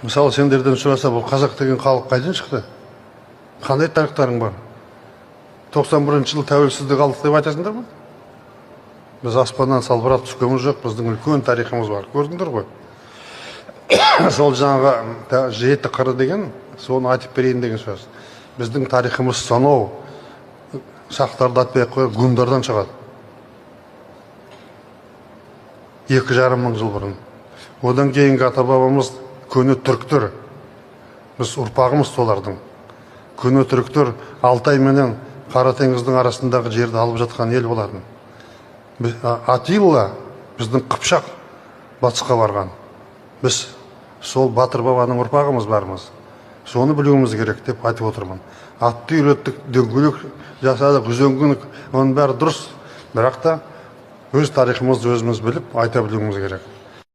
Мысалы, сендерден сұраса, бұл қазақ деген халық қайдан шықты? Қандай тарихтарың бар? 91 жыл тәуелсіздік алдық деп айтасыңдар ма? Біз аспаннан салбырап түскеніміз жоқ, біздің үлкен тарихымыз бар. Көрдіңдер ғой. Сол жаңағы жеті қыры деген, соны айтып берейін деген сөз. Біздің тарихымыз сонау, сақтарды атпай ақ қойып, гундардан шығады. 2,5 мың жыл бұрын. Одан кейінгі ата-бабамыз көне түріктер. Біз ұрпағымыз солардың. Көне түріктер Алтай менен Қара теңіздің арасындағы жерді алып жатқан ел болатын. Атилла біздің Қыпшақ батысқа барған. Біз сол батыр бабаның ұрпағымыз бармыз. Соны білуіміз керек деп айтып отырмын. Атты үйреттік, дөңгелек жасадық, үзеңгілік, оның бәрі дұрыс. Бірақ та өз тарихымызды өзіміз біліп айта білуіміз керек.